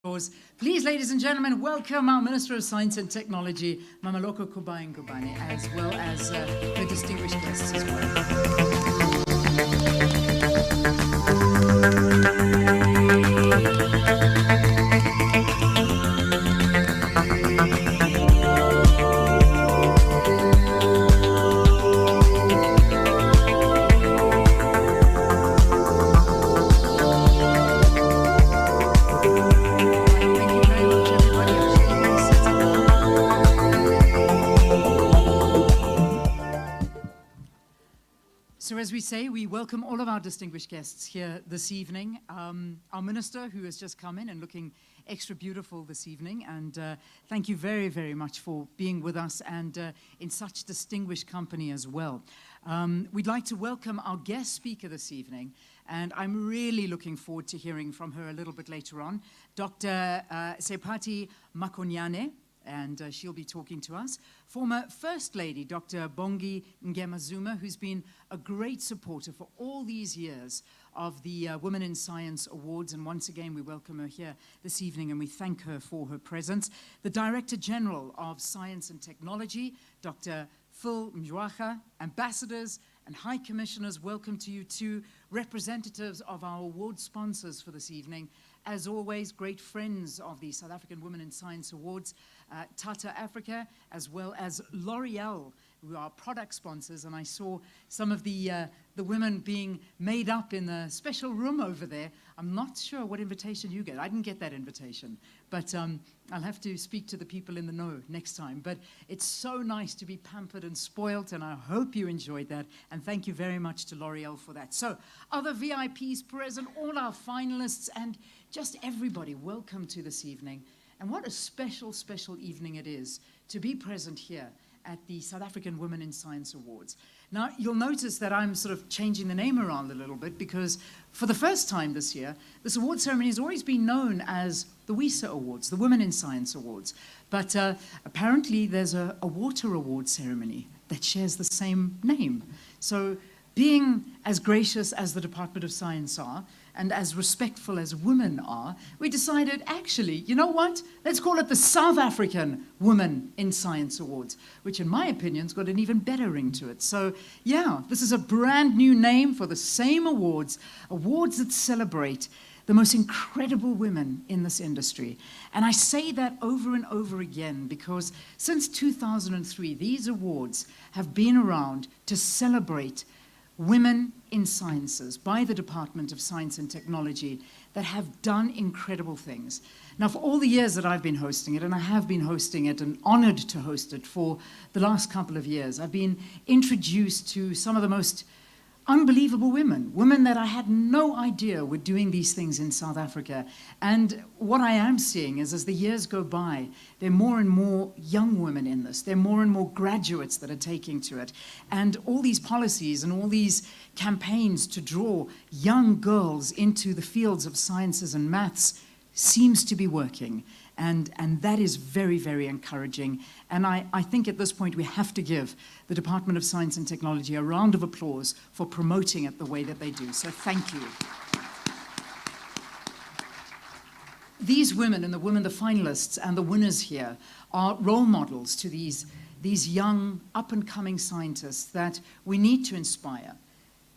Please, ladies and gentlemen, welcome our Minister of Science and Technology, Mamaloko Kubai-Ngubane, as well as her distinguished guests as well. So as we say, we welcome all of our distinguished guests here this evening. Our minister, who has just come in and looking extra beautiful this evening, and thank you very, very much for being with us and in such distinguished company as well. We'd like to welcome our guest speaker this evening, and I'm really looking forward to hearing from her a little bit later on, Dr. Sepati Makonyane, and she'll be talking to us. Former First Lady, Dr. Bongi Ngema-Zuma, who's been a great supporter for all these years of the Women in Science Awards, and once again we welcome her here this evening and we thank her for her presence. The Director General of Science and Technology, Dr. Phil Mjwacha, ambassadors and high commissioners, welcome to you too, representatives of our award sponsors for this evening. As always, great friends of the South African Women in Science Awards, Tata Africa, as well as L'Oreal, who are product sponsors. And I saw some of the women being made up in the special room over there. I'm not sure what invitation you get. I didn't get that invitation. But I'll have to speak to the people in the know next time. But it's so nice to be pampered and spoiled, and I hope you enjoyed that. And thank you very much to L'Oreal for that. So, other VIPs present, all our finalists, and just everybody, welcome to this evening. And what a special, special evening it is to be present here at the South African Women in Science Awards. Now, you'll notice that I'm sort of changing the name around a little bit because for the first time this year, this award ceremony has always been known as the WISA Awards, the Women in Science Awards. But apparently there's a water award ceremony that shares the same name. So being as gracious as the Department of Science are, and as respectful as women are, we decided, actually, you know what? Let's call it the South African Women in Science Awards, which in my opinion has got an even better ring to it. So yeah, this is a brand new name for the same awards, awards that celebrate the most incredible women in this industry. And I say that over and over again because since 2003, these awards have been around to celebrate women in sciences by the Department of Science and Technology that have done incredible things. Now, for all the years that I've been hosting it, and I have been hosting it and honored to host it for the last couple of years, I've been introduced to some of the most unbelievable women that I had no idea were doing these things in South Africa. And what I am seeing is as the years go by, there are more and more young women in this. There are more and more graduates that are taking to it. And all these policies and all these campaigns to draw young girls into the fields of sciences and maths seems to be working. And that is very, very encouraging. And I think at this point we have to give the Department of Science and Technology a round of applause for promoting it the way that they do. So thank you. These women and the women, the finalists and the winners here are role models to these young up-and-coming scientists that we need to inspire.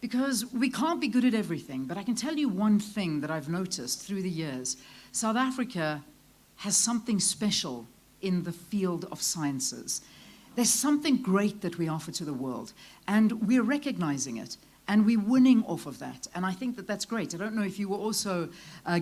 Because we can't be good at everything, but I can tell you one thing that I've noticed through the years. South Africa has something special in the field of sciences. There's something great that we offer to the world, and we're recognizing it, and we're winning off of that, and I think that that's great. I don't know if you were also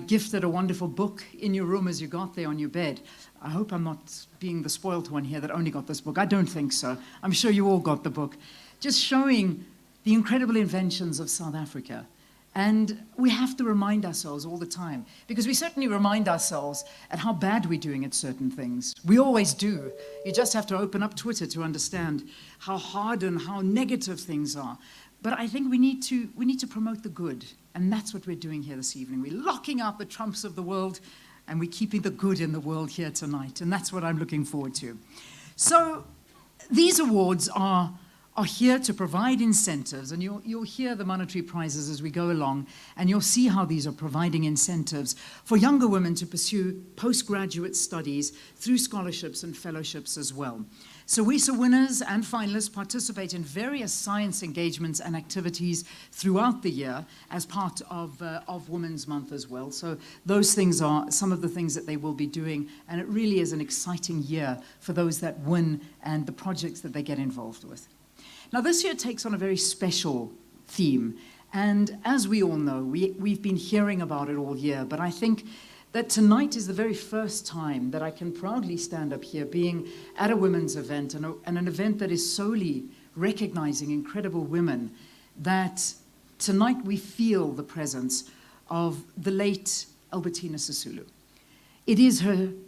gifted a wonderful book in your room as you got there on your bed. I hope I'm not being the spoiled one here that only got this book. I don't think so. I'm sure you all got the book. Just showing the incredible inventions of South Africa. And we have to remind ourselves all the time, because we certainly remind ourselves at how bad we're doing at certain things. We always do. You just have to open up Twitter to understand how hard and how negative things are. But I think we need to promote the good, and that's what we're doing here this evening. We're locking out the Trumps of the world, and we're keeping the good in the world here tonight, and that's what I'm looking forward to. So these awards are are here to provide incentives, and you'll hear the monetary prizes as we go along, and you'll see how these are providing incentives for younger women to pursue postgraduate studies through scholarships and fellowships as well. So WISA winners and finalists participate in various science engagements and activities throughout the year as part of Women's Month as well. So those things are some of the things that they will be doing, and it really is an exciting year for those that win and the projects that they get involved with. Now, this year takes on a very special theme, and as we all know, we've been hearing about it all year, but I think that tonight is the very first time that I can proudly stand up here being at a women's event, and an event that is solely recognizing incredible women, that tonight we feel the presence of the late Albertina Sisulu. It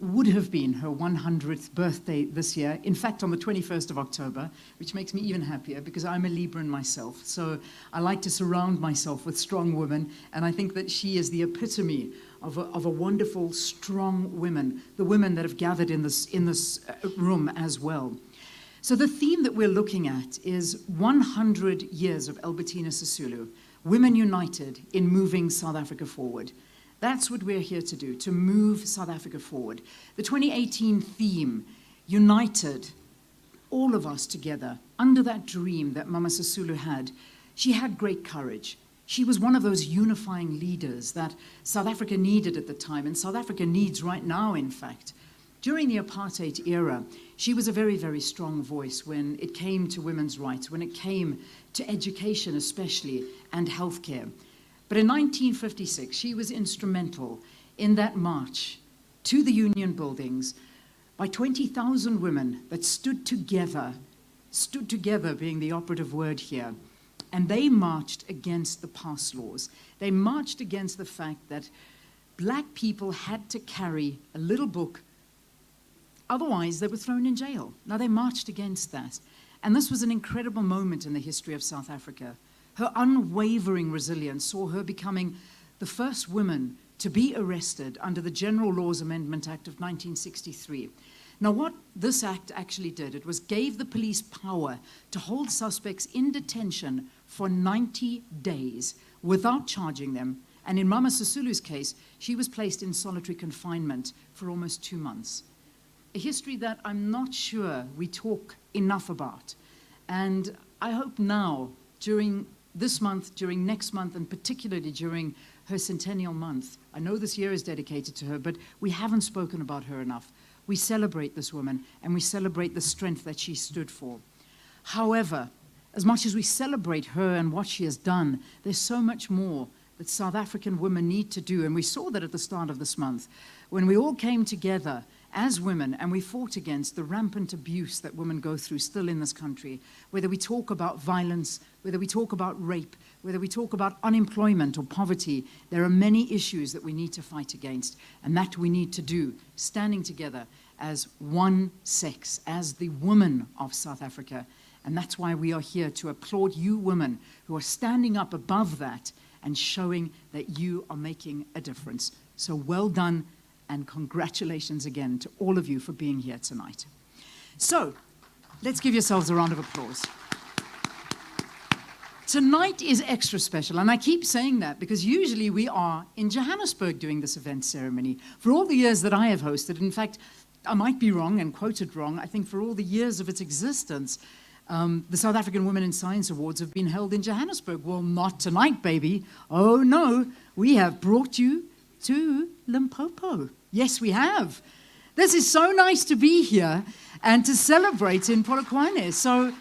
would have been her 100th birthday this year, in fact on the 21st of October, which makes me even happier because I'm a Libran myself. So I like to surround myself with strong women, and I think that she is the epitome of a wonderful, strong women, the women that have gathered in this room as well. So the theme that we're looking at is 100 years of Albertina Sisulu, Women United in Moving South Africa Forward. That's what we're here to do, to move South Africa forward. The 2018 theme, united, all of us together, under that dream that Mama Sisulu had. She had great courage. She was one of those unifying leaders that South Africa needed at the time, and South Africa needs right now, in fact. During the apartheid era, she was a very, very strong voice when it came to women's rights, when it came to education especially, and healthcare. But in 1956, she was instrumental in that march to the Union buildings by 20,000 women that stood together being the operative word here, and they marched against the pass laws. They marched against the fact that black people had to carry a little book, otherwise they were thrown in jail. Now they marched against that. And this was an incredible moment in the history of South Africa. Her unwavering resilience saw her becoming the first woman to be arrested under the General Laws Amendment Act of 1963. Now, what this act actually did, it was gave the police power to hold suspects in detention for 90 days without charging them. And in Mama Sisulu's case, she was placed in solitary confinement for almost 2 months. A history that I'm not sure we talk enough about. And I hope now, during this month, during next month, and particularly during her centennial month. I know this year is dedicated to her, but we haven't spoken about her enough. We celebrate this woman, and we celebrate the strength that she stood for. However, as much as we celebrate her and what she has done, there's so much more that South African women need to do, and we saw that at the start of this month, when we all came together as women, and we fought against the rampant abuse that women go through still in this country, whether we talk about violence, whether we talk about rape, whether we talk about unemployment or poverty, there are many issues that we need to fight against, and that we need to do, standing together as one sex, as the women of South Africa. And that's why we are here to applaud you women who are standing up above that and showing that you are making a difference. So well done, and congratulations again to all of you for being here tonight. So, let's give yourselves a round of applause. Tonight is extra special, and I keep saying that because usually we are in Johannesburg doing this event ceremony. For all the years that I have hosted, in fact, I might be wrong and quoted wrong, I think for all the years of its existence, the South African Women in Science Awards have been held in Johannesburg. Well, not tonight, baby. Oh, no, we have brought you to Limpopo. Yes, we have. This is so nice to be here and to celebrate in Polokwane. So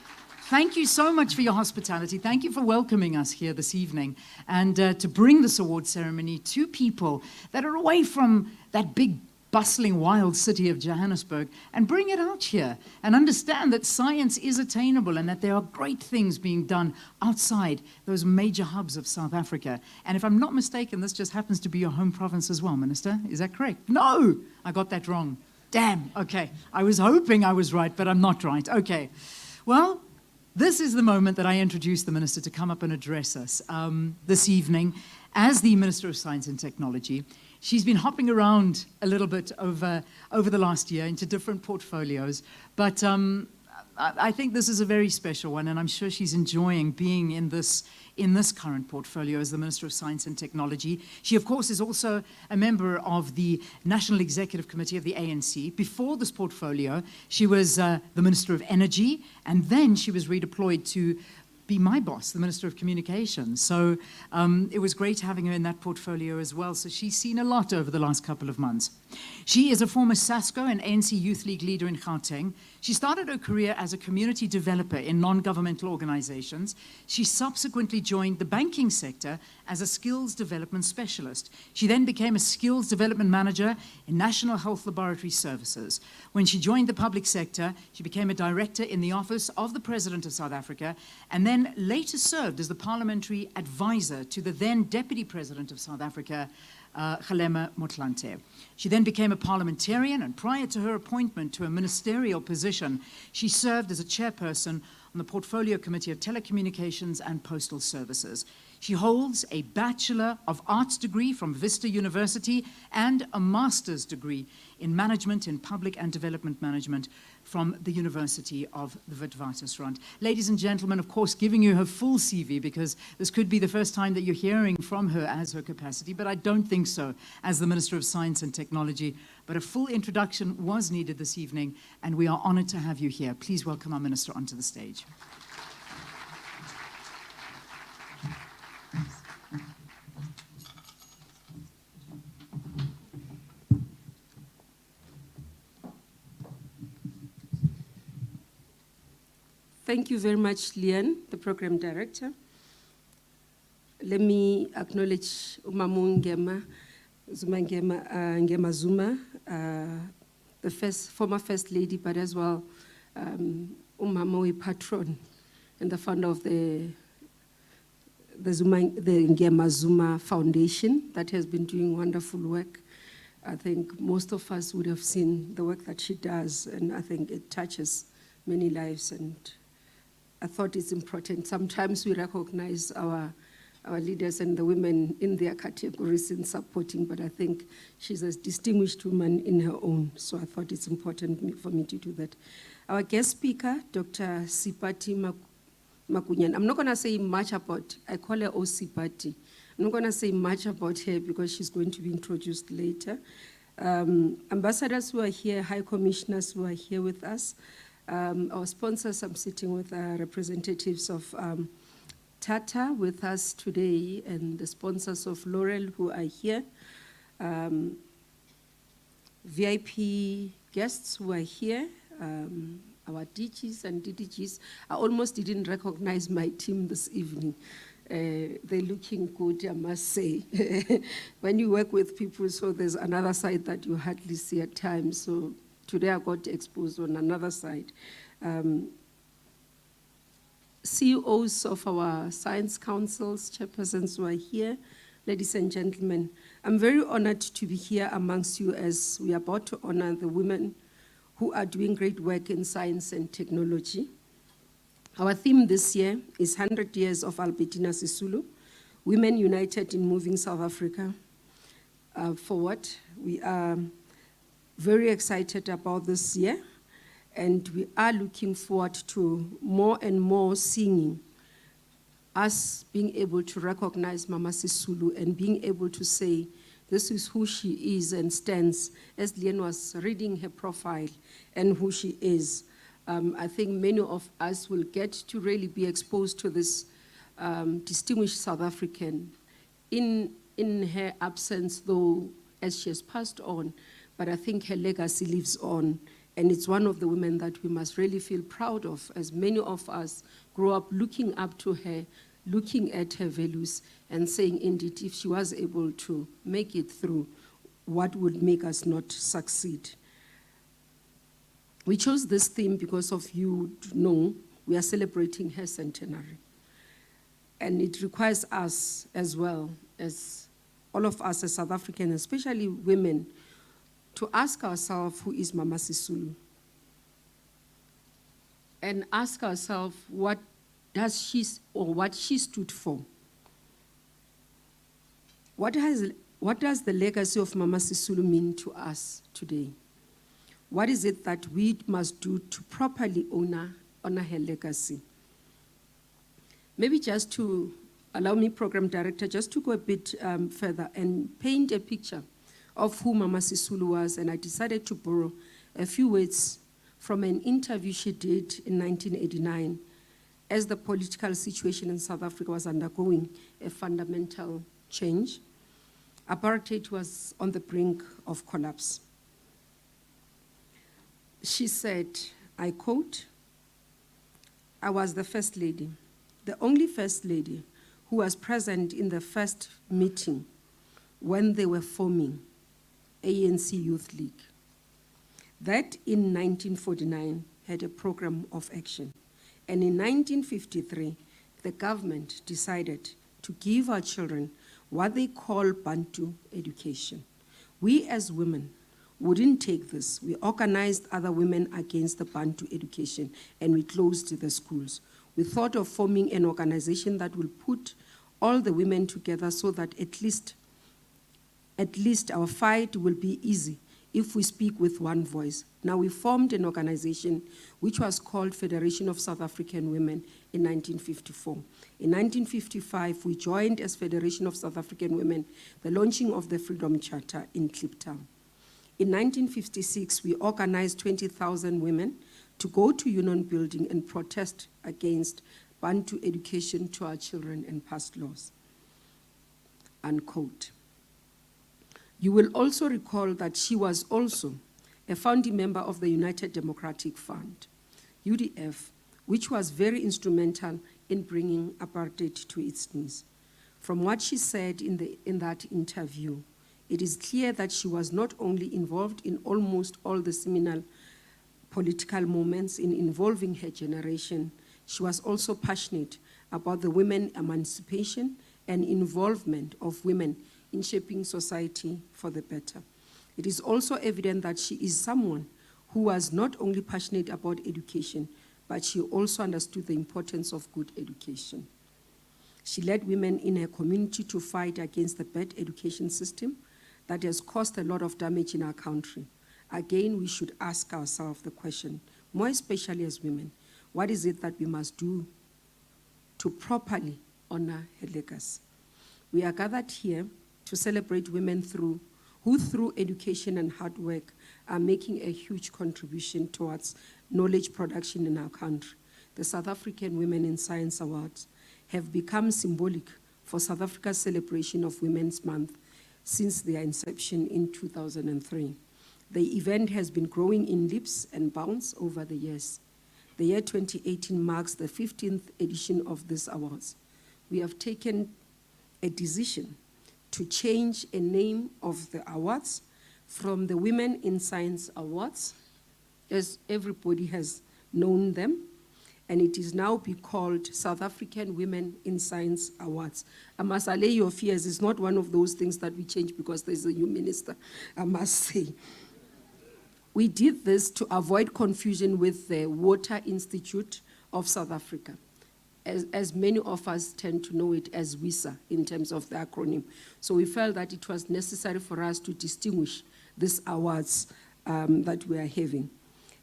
thank you so much for your hospitality. Thank you for welcoming us here this evening and to bring this award ceremony to people that are away from that big, bustling, wild city of Johannesburg and bring it out here and understand that science is attainable and that there are great things being done outside those major hubs of South Africa. And if I'm not mistaken, this just happens to be your home province as well, Minister. Is that correct? No, I got that wrong. Damn, okay. I was hoping I was right, but I'm not right. Okay. Well, this is the moment that I introduce the Minister to come up and address us this evening as the Minister of Science and Technology. She's been hopping around a little bit over the last year into different portfolios, but I think this is a very special one, and I'm sure she's enjoying being in this current portfolio as the Minister of Science and Technology. She, of course, is also a member of the National Executive Committee of the ANC. Before this portfolio, she was the Minister of Energy, and then she was redeployed to be my boss, the Minister of Communications. So it was great having her in that portfolio as well. So she's seen a lot over the last couple of months. She is a former SASCO and ANC Youth League leader in Gauteng. She started her career as a community developer in non-governmental organizations. She subsequently joined the banking sector as a skills development specialist. She then became a skills development manager in National Health Laboratory Services. When she joined the public sector, she became a director in the office of the President of South Africa, and then later served as the parliamentary advisor to the then Deputy President of South Africa, Kgalema Motlanthe. She then became a parliamentarian, and prior to her appointment to a ministerial position, she served as a chairperson on the Portfolio Committee of Telecommunications and Postal Services. She holds a Bachelor of Arts degree from Vista University and a master's degree in Management in Public and Development Management from the University of the Witwatersrand. Ladies and gentlemen, of course, giving you her full CV, because this could be the first time that you're hearing from her as her capacity, but I don't think so as the Minister of Science and Technology. But a full introduction was needed this evening, and we are honored to have you here. Please welcome our Minister onto the stage. Thank you very much, Lian, the Program Director. Let me acknowledge Umamu Ngema Zuma, the former First Lady, but as well Umamu patron and the founder of the Ngema Zuma Foundation that has been doing wonderful work. I think most of us would have seen the work that she does, and I think it touches many lives, and I thought it's important. Sometimes we recognize our leaders and the women in their categories in supporting, but I think she's a distinguished woman in her own, so I thought it's important for me to do that. Our guest speaker, Dr. Sipati Makunyan. I'm not going to say much about, I call her Osipati. I'm not going to say much about her because she's going to be introduced later. Ambassadors who are here, high commissioners who are here with us, our sponsors, I'm sitting with representatives of Tata with us today, and the sponsors of Laurel who are here, VIP guests who are here, our DGs and DDGs. I almost didn't recognize my team this evening. They're looking good, I must say. When you work with people, so there's another side that you hardly see at times. So today I got exposed on another side. CEOs of our science councils, chairpersons who are here, ladies and gentlemen, I'm very honored to be here amongst you as we are about to honor the women who are doing great work in science and technology. Our theme this year is 100 Years of Albertina Sisulu, Women United in Moving South Africa Forward. We are very excited about this year, and we are looking forward to more and more singing, us being able to recognize Mama Sisulu and being able to say, this is who she is and stands, as Lian was reading her profile and who she is. I think many of us will get to really be exposed to this distinguished South African in her absence, though, as she has passed on, but I think her legacy lives on, and it's one of the women that we must really feel proud of, as many of us grow up looking up to her, looking at her values, and saying, indeed, if she was able to make it through, what would make us not succeed? We chose this theme because of you know we are celebrating her centenary. And it requires us as well, as all of us as South Africans, especially women, to ask ourselves, who is Mama Sisulu? And ask ourselves, what does she stood for? What does the legacy of Mama Sisulu mean to us today? What is it that we must do to properly honor honor her legacy. Maybe just to allow me, Program Director, just to go a bit further and paint a picture of who Mama Sisulu was, and I decided to borrow a few words from an interview she did in 1989 as the political situation in South Africa was undergoing a fundamental change. Apartheid was on the brink of collapse. She said, I quote, "I was the first lady, the only first lady who was present in the first meeting when they were forming ANC Youth League. That in 1949 had a program of action. And in 1953, the government decided to give our children what they call Bantu education. We as women wouldn't take this. We organized other women against the Bantu education, and we closed the schools. We thought of forming an organization that will put all the women together so that at least our fight will be easy if we speak with one voice. Now we formed an organization which was called Federation of South African Women in 1954. In 1955, we joined as Federation of South African Women the launching of the Freedom Charter in Kliptown. In 1956, we organized 20,000 women to go to Union Building and protest against Bantu education to our children and pass laws." Unquote. You will also recall that she was also a founding member of the United Democratic Front, UDF, which was very instrumental in bringing apartheid to its knees. From what she said in that interview, it is clear that she was not only involved in almost all the seminal political moments in involving her generation, she was also passionate about the women emancipation and involvement of women in shaping society for the better. It is also evident that she is someone who was not only passionate about education, but she also understood the importance of good education. She led women in her community to fight against the bad education system that has caused a lot of damage in our country. Again, we should ask ourselves the question, more especially as women, what is it that we must do to properly honor her legacy? We are gathered here to celebrate women who through education and hard work are making a huge contribution towards knowledge production in our country. The South African Women in Science Awards have become symbolic for South Africa's celebration of Women's Month since their inception in 2003. The event has been growing in leaps and bounds over the years. The year 2018 marks the 15th edition of these awards. We have taken a decision to change a name of the awards from the Women in Science Awards, as everybody has known them, and it is now be called South African Women in Science Awards. I must allay your fears, it's not one of those things that we change because there's a new minister, I must say. We did this to avoid confusion with the Water Institute of South Africa, as many of us tend to know it as WISA in terms of the acronym. So we felt that it was necessary for us to distinguish these awards that we are having.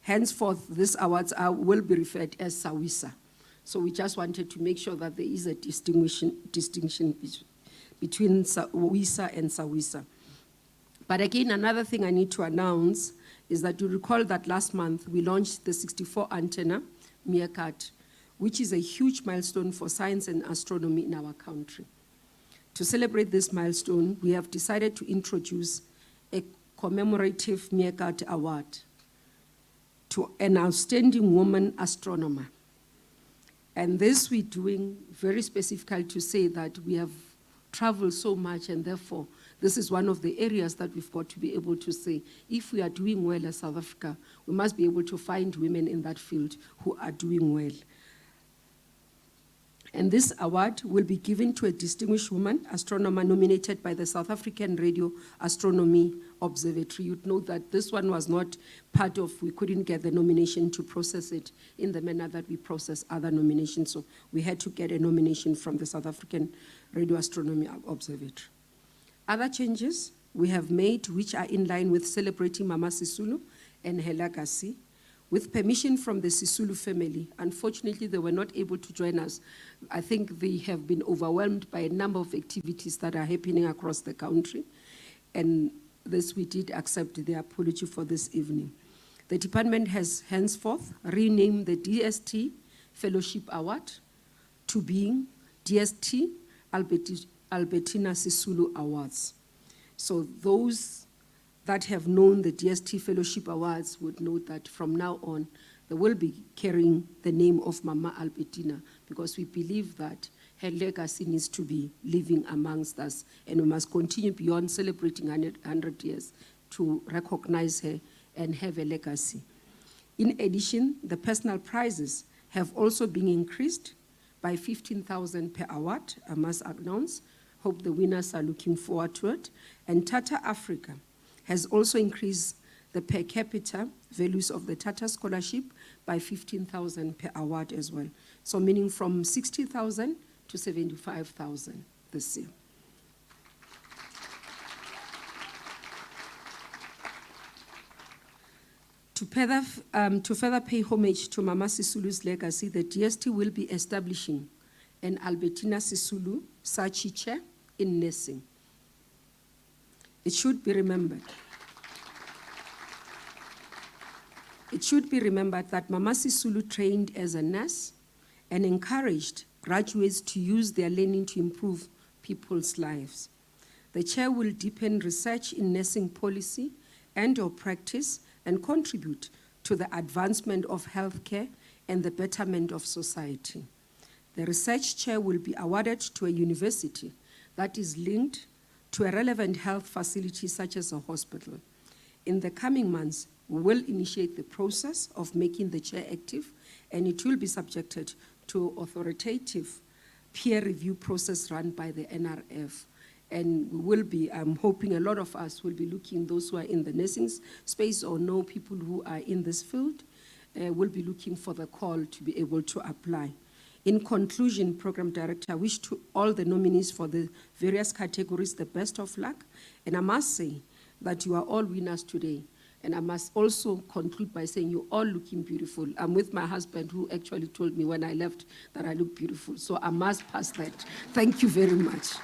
Henceforth, these awards will be referred as SAWISA. So we just wanted to make sure that there is a distinction between WISA and SAWISA. But again, another thing I need to announce is that you recall that last month we launched the 64 antenna meerkat, which is a huge milestone for science and astronomy in our country. To celebrate this milestone, we have decided to introduce a commemorative meerkat award to an outstanding woman astronomer. And this we're doing very specifically to say that we have traveled so much, and therefore this is one of the areas that we've got to be able to say, if we are doing well as South Africa, we must be able to find women in that field who are doing well. And this award will be given to a distinguished woman astronomer nominated by the South African Radio Astronomy Observatory. You'd know that this one was not part of, we couldn't get the nomination to process it in the manner that we process other nominations. So we had to get a nomination from the South African Radio Astronomy Observatory. Other changes we have made, which are in line with celebrating Mama Sisulu and her legacy. With permission from the Sisulu family, unfortunately, they were not able to join us. I think they have been overwhelmed by a number of activities that are happening across the country. And this, we did accept their apology for this evening. The department has henceforth renamed the DST Fellowship Award to being DST Albertina Sisulu Awards. So those that have known the DST Fellowship Awards would know that from now on, they will be carrying the name of Mama Albertina, because we believe that her legacy needs to be living amongst us, and we must continue beyond celebrating 100 years to recognize her and have a legacy. In addition, the personal prizes have also been increased by 15,000 per award, I must announce. Hope the winners are looking forward to it. And Tata Africa has also increased the per capita values of the Tata Scholarship by 15,000 per award as well. So meaning from 60,000 to 75,000 this year. To further pay homage to Mama Sisulu's legacy, the DST will be establishing an Albertina Sisulu Sachi chair in nursing. It should be remembered. It should be remembered that Mama Sisulu trained as a nurse and encouraged graduates to use their learning to improve people's lives. The chair will deepen research in nursing policy and/or practice and contribute to the advancement of healthcare and the betterment of society. The research chair will be awarded to a university that is linked to a relevant health facility such as a hospital. In the coming months, we will initiate the process of making the chair active, and it will be subjected to authoritative peer review process run by the NRF. And we will be, I'm hoping a lot of us will be looking, those who are in the nursing space or know people who are in this field, will be looking for the call to be able to apply. In conclusion, Program Director, I wish to all the nominees for the various categories the best of luck. And I must say that you are all winners today. And I must also conclude by saying you're all looking beautiful. I'm with my husband, who actually told me when I left that I look beautiful. So I must pass that. Thank you very much.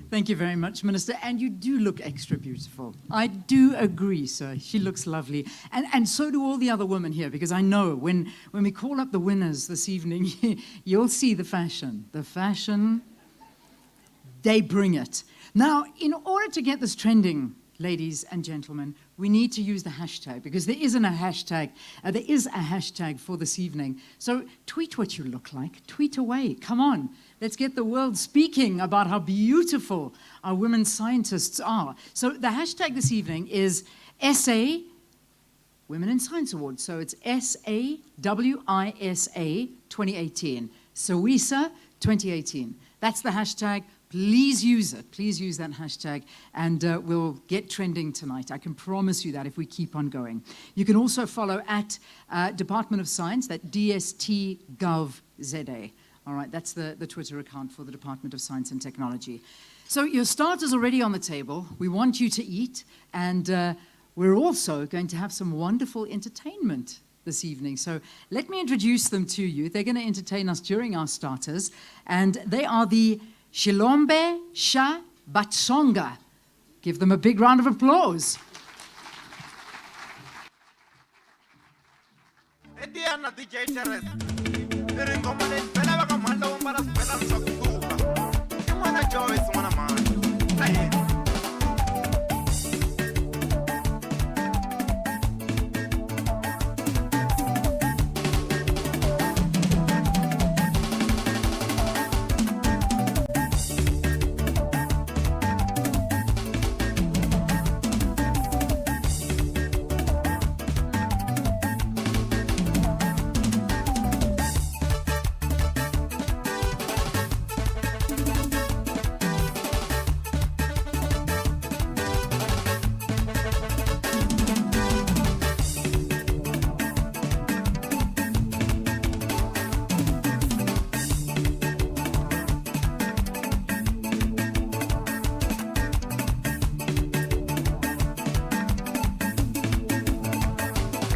Thank you very much, Minister. And you do look extra beautiful. I do agree, sir. She looks lovely. And so do all the other women here, because I know when we call up the winners this evening, you'll see the fashion. The fashion, they bring it. Now, in order to get this trending, ladies and gentlemen, we need to use the hashtag, because there is a hashtag for this evening. So tweet what you look like. Tweet away. Come on. Let's get the world speaking about how beautiful our women scientists are. So the hashtag this evening is SA Women in Science Awards. So it's SAWISA 2018. So WISA 2018. That's the hashtag. Please use it. Please use that hashtag, and we'll get trending tonight. I can promise you that if we keep on going. You can also follow at Department of Science, that DST.gov.za. All right, that's the Twitter account for the Department of Science and Technology. So your starter's already on the table. We want you to eat, and we're also going to have some wonderful entertainment this evening. So let me introduce them to you. They're going to entertain us during our starters, and they are the Shilombe Sha Batsonga. Give them a big round of applause. Ediana DJ Teres,